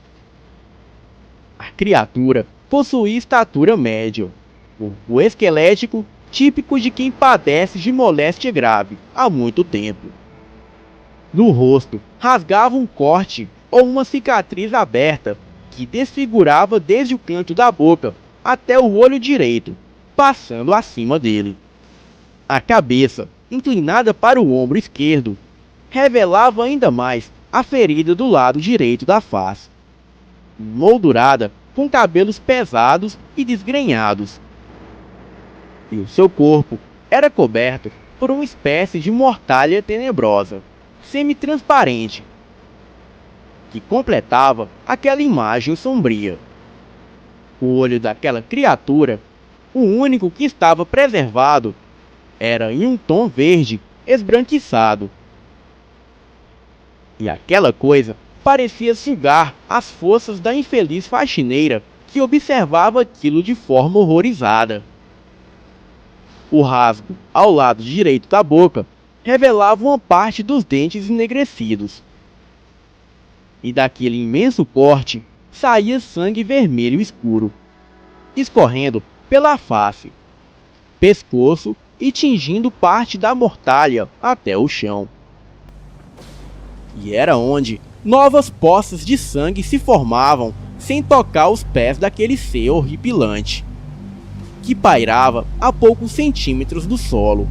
A criatura possuía estatura média, corpo esquelético típico de quem padece de moléstia grave há muito tempo. No rosto, rasgava um corte ou uma cicatriz aberta que desfigurava desde o canto da boca até o olho direito, passando acima dele. A cabeça, inclinada para o ombro esquerdo, revelava ainda mais a ferida do lado direito da face, moldurada com cabelos pesados e desgrenhados. E o seu corpo era coberto por uma espécie de mortalha tenebrosa, semi-transparente, que completava aquela imagem sombria. O olho daquela criatura, o único que estava preservado, era em um tom verde esbranquiçado. E aquela coisa parecia sugar as forças da infeliz faxineira que observava aquilo de forma horrorizada. O rasgo ao lado direito da boca revelava uma parte dos dentes enegrecidos. E daquele imenso corte saía sangue vermelho escuro, escorrendo pela face, pescoço e tingindo parte da mortalha até o chão. E era onde novas poças de sangue se formavam sem tocar os pés daquele ser horripilante, que pairava a poucos centímetros do solo.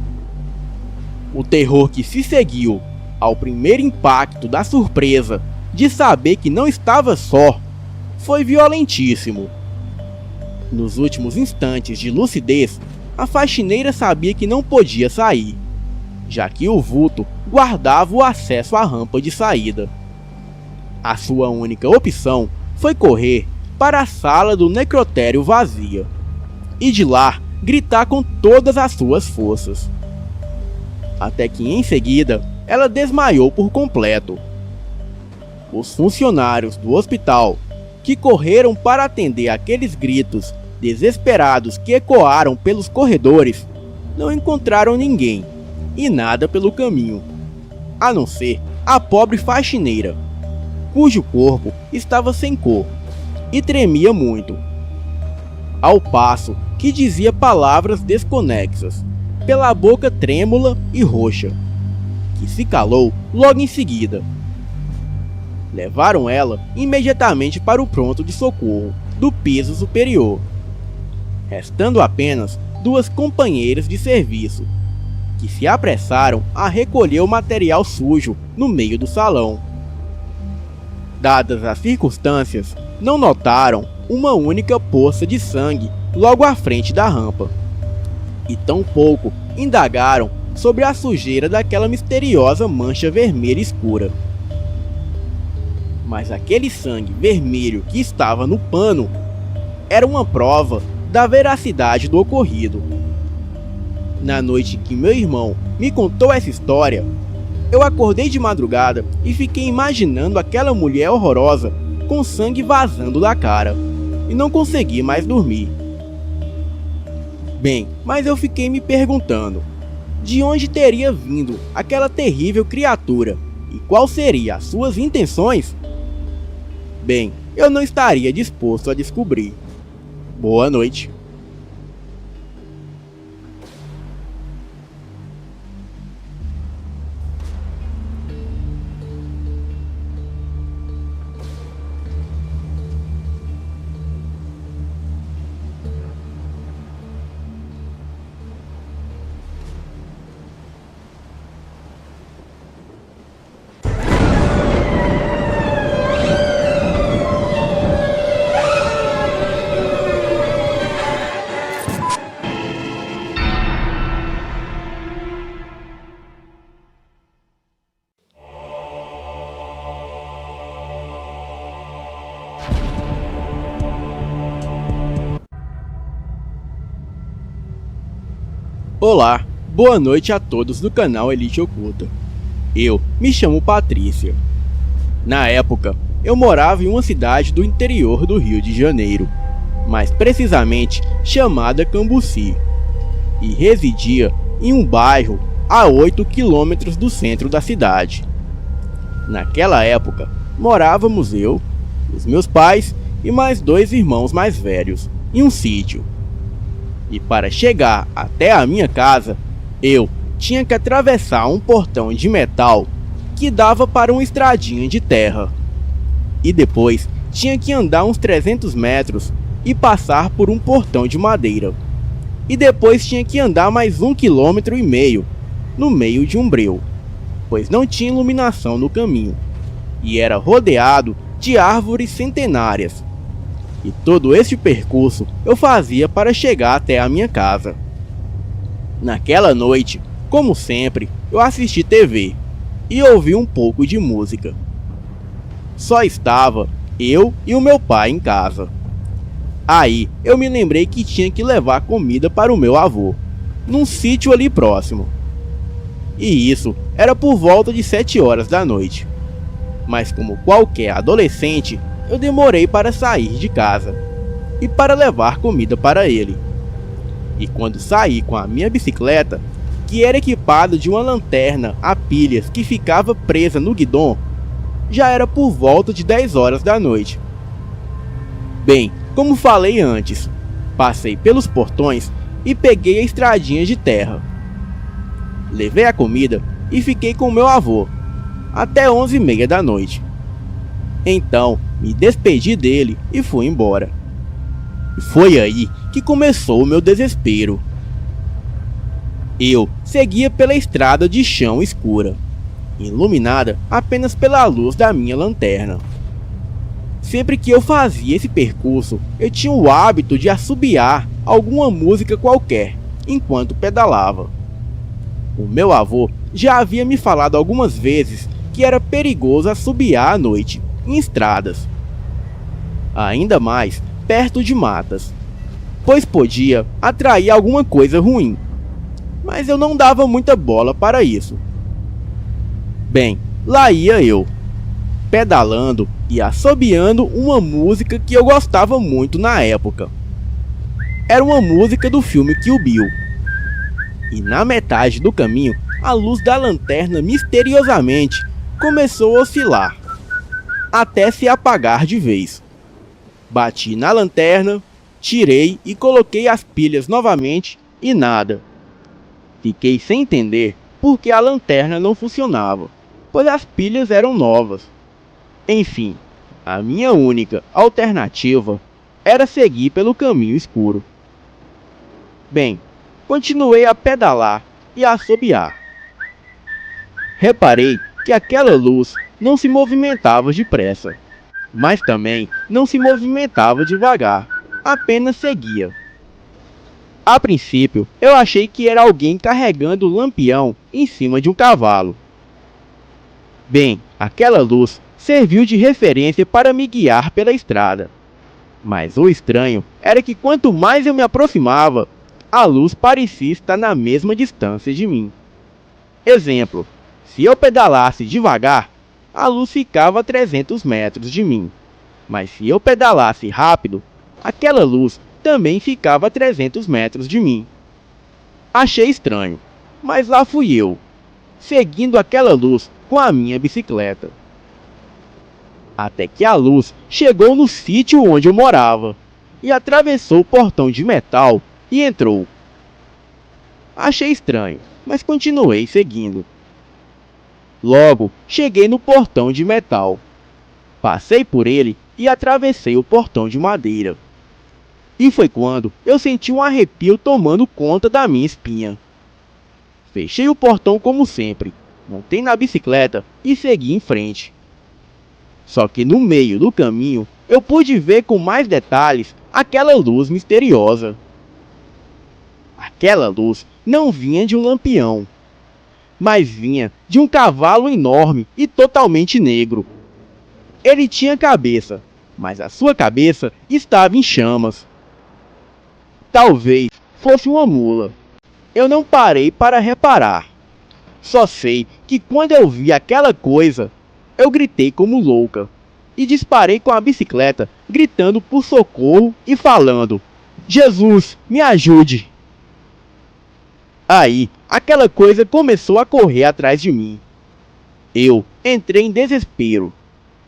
O terror que se seguiu ao primeiro impacto da surpresa de saber que não estava só foi violentíssimo. Nos últimos instantes de lucidez, a faxineira sabia que não podia sair, já que o vulto guardava o acesso à rampa de saída. A sua única opção foi correr para a sala do necrotério vazia, e de lá gritar com todas as suas forças. Até que em seguida, ela desmaiou por completo. Os funcionários do hospital, que correram para atender aqueles gritos desesperados que ecoaram pelos corredores, não encontraram ninguém e nada pelo caminho, a não ser a pobre faxineira, cujo corpo estava sem cor e tremia muito, ao passo que dizia palavras desconexas, pela boca trêmula e roxa, que se calou logo em seguida. Levaram ela imediatamente para o pronto de socorro do piso superior, restando apenas 2 companheiras de serviço, que se apressaram a recolher o material sujo no meio do salão. Dadas as circunstâncias, não notaram uma única poça de sangue logo à frente da rampa, e tampouco indagaram sobre a sujeira daquela misteriosa mancha vermelha escura. Mas aquele sangue vermelho que estava no pano era uma prova da veracidade do ocorrido. Na noite que meu irmão me contou essa história, eu acordei de madrugada e fiquei imaginando aquela mulher horrorosa com sangue vazando da cara, e não consegui mais dormir. Bem, mas eu fiquei me perguntando, de onde teria vindo aquela terrível criatura e quais seriam as suas intenções? Bem, eu não estaria disposto a descobrir. Boa noite. Olá, boa noite a todos do canal Elite Oculta. Eu me chamo Patrícia. Na época, eu morava em uma cidade do interior do Rio de Janeiro, mais precisamente chamada Cambuci, e residia em um bairro a 8 quilômetros do centro da cidade. Naquela época, morávamos eu, os meus pais e mais 2 irmãos mais velhos, em um sítio. E para chegar até a minha casa, eu tinha que atravessar um portão de metal que dava para uma estradinha de terra. E depois tinha que andar uns 300 metros e passar por um portão de madeira. E depois tinha que andar mais 1,5 km no meio de um breu, pois não tinha iluminação no caminho, e era rodeado de árvores centenárias. E todo este percurso eu fazia para chegar até a minha casa. Naquela noite, como sempre, eu assisti TV e ouvi um pouco de música. Só estava eu e o meu pai em casa. Aí eu me lembrei que tinha que levar comida para o meu avô, num sítio ali próximo. E isso era por volta de 7 horas da noite. Mas como qualquer adolescente, eu demorei para sair de casa e para levar comida para ele. E quando saí com a minha bicicleta, que era equipada de uma lanterna a pilhas que ficava presa no guidão, já era por volta de 10 horas da noite. Bem, como falei antes, passei pelos portões e peguei a estradinha de terra. Levei a comida e fiquei com meu avô até 11h30 da noite. Então, me despedi dele e fui embora. E foi aí que começou o meu desespero. Eu seguia pela estrada de chão escura, iluminada apenas pela luz da minha lanterna. Sempre que eu fazia esse percurso, eu tinha o hábito de assobiar alguma música qualquer enquanto pedalava. O meu avô já havia me falado algumas vezes que era perigoso assobiar à noite em estradas, ainda mais perto de matas, pois podia atrair alguma coisa ruim, mas eu não dava muita bola para isso. Bem, lá ia eu, pedalando e assobiando uma música que eu gostava muito na época. Era uma música do filme Kill Bill. E na metade do caminho, a luz da lanterna misteriosamente começou a oscilar. até se apagar de vez. Bati na lanterna, tirei e coloquei as pilhas novamente e nada. Fiquei sem entender por que a lanterna não funcionava, pois as pilhas eram novas. Enfim, a minha única alternativa era seguir pelo caminho escuro. Bem, continuei a pedalar e a assobiar. Reparei que aquela luz não se movimentava depressa, mas também não se movimentava devagar, apenas seguia. A princípio, eu achei que era alguém carregando o lampião em cima de um cavalo. Bem, aquela luz serviu de referência para me guiar pela estrada. Mas o estranho era que quanto mais eu me aproximava, a luz parecia estar na mesma distância de mim. Exemplo, se eu pedalasse devagar, a luz ficava a 300 metros de mim. Mas se eu pedalasse rápido, aquela luz também ficava a 300 metros de mim. Achei estranho, mas lá fui eu, seguindo aquela luz com a minha bicicleta. Até que a luz chegou no sítio onde eu morava e atravessou o portão de metal e entrou. Achei estranho, mas continuei seguindo. Logo, cheguei no portão de metal. Passei por ele e atravessei o portão de madeira. E foi quando eu senti um arrepio tomando conta da minha espinha. Fechei o portão como sempre, montei na bicicleta e segui em frente. Só que no meio do caminho eu pude ver com mais detalhes aquela luz misteriosa. Aquela luz não vinha de um lampião, mas vinha de um cavalo enorme e totalmente negro. Ele tinha cabeça, mas a sua cabeça estava em chamas. Talvez fosse uma mula. Eu não parei para reparar. Só sei que quando eu vi aquela coisa, eu gritei como louca e disparei com a bicicleta, gritando por socorro e falando: Jesus, me ajude! Aí, aquela coisa começou a correr atrás de mim. Eu entrei em desespero,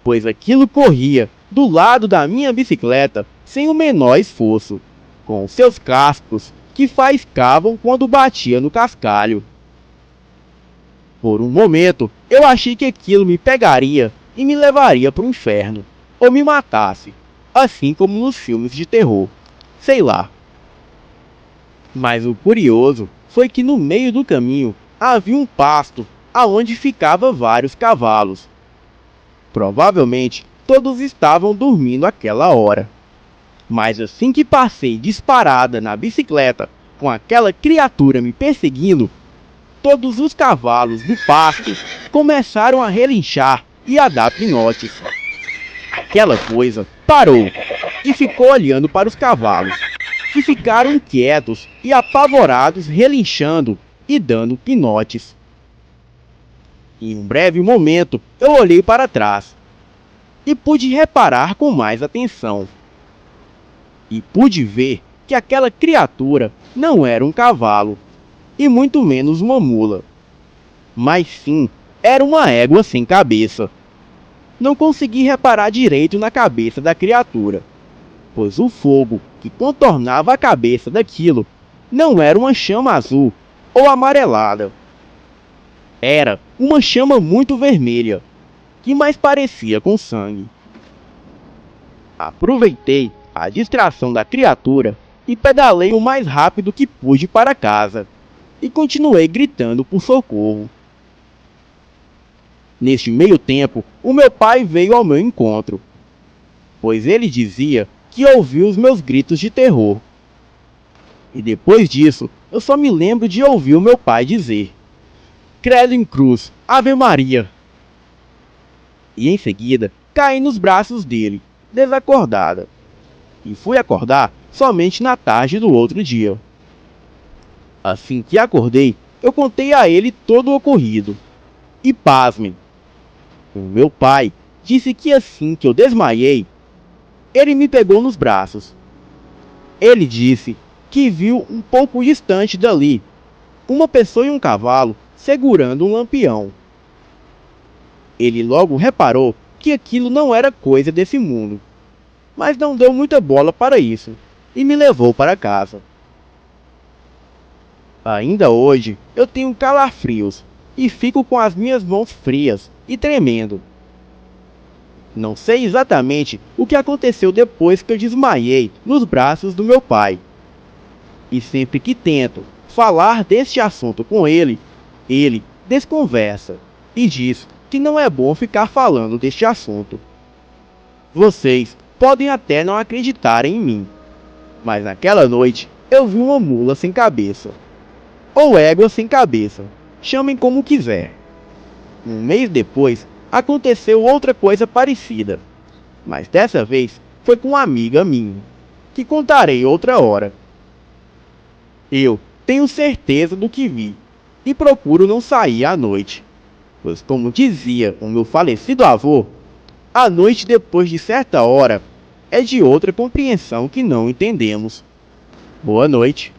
pois aquilo corria do lado da minha bicicleta sem o menor esforço, com seus cascos que faiscavam quando batia no cascalho. Por um momento, eu achei que aquilo me pegaria e me levaria para o inferno, ou me matasse, assim como nos filmes de terror, sei lá. Mas o curioso foi que no meio do caminho havia um pasto aonde ficavam vários cavalos. Provavelmente todos estavam dormindo àquela hora. Mas assim que passei disparada na bicicleta com aquela criatura me perseguindo, todos os cavalos do pasto começaram a relinchar e a dar pinotes. Aquela coisa parou e ficou olhando para os cavalos, que ficaram inquietos e apavorados, relinchando e dando pinotes. Em um breve momento, eu olhei para trás e pude reparar com mais atenção. E pude ver que aquela criatura não era um cavalo, e muito menos uma mula, mas sim era uma égua sem cabeça. Não consegui reparar direito na cabeça da criatura, pois o fogo que contornava a cabeça daquilo não era uma chama azul ou amarelada. Era uma chama muito vermelha, que mais parecia com sangue. Aproveitei a distração da criatura e pedalei o mais rápido que pude para casa, e continuei gritando por socorro. Neste meio tempo, o meu pai veio ao meu encontro, pois ele dizia que ouviu os meus gritos de terror. E depois disso, eu só me lembro de ouvir o meu pai dizer: Credo em cruz, Ave Maria! E em seguida, caí nos braços dele, desacordada, e fui acordar somente na tarde do outro dia. Assim que acordei, eu contei a ele todo o ocorrido. E pasmem, o meu pai disse que assim que eu desmaiei, ele me pegou nos braços. Ele disse que viu um pouco distante dali uma pessoa e um cavalo segurando um lampião. Ele logo reparou que aquilo não era coisa desse mundo, mas não deu muita bola para isso e me levou para casa. Ainda hoje eu tenho calafrios e fico com as minhas mãos frias e tremendo. Não sei exatamente o que aconteceu depois que eu desmaiei nos braços do meu pai. E sempre que tento falar deste assunto com ele, ele desconversa e diz que não é bom ficar falando deste assunto. Vocês podem até não acreditar em mim, mas naquela noite eu vi uma mula sem cabeça, ou égua sem cabeça, chamem como quiser. Um mês depois, aconteceu outra coisa parecida, mas dessa vez foi com uma amiga minha, que contarei outra hora. Eu tenho certeza do que vi e procuro não sair à noite, pois, como dizia o meu falecido avô, a noite depois de certa hora é de outra compreensão que não entendemos. Boa noite.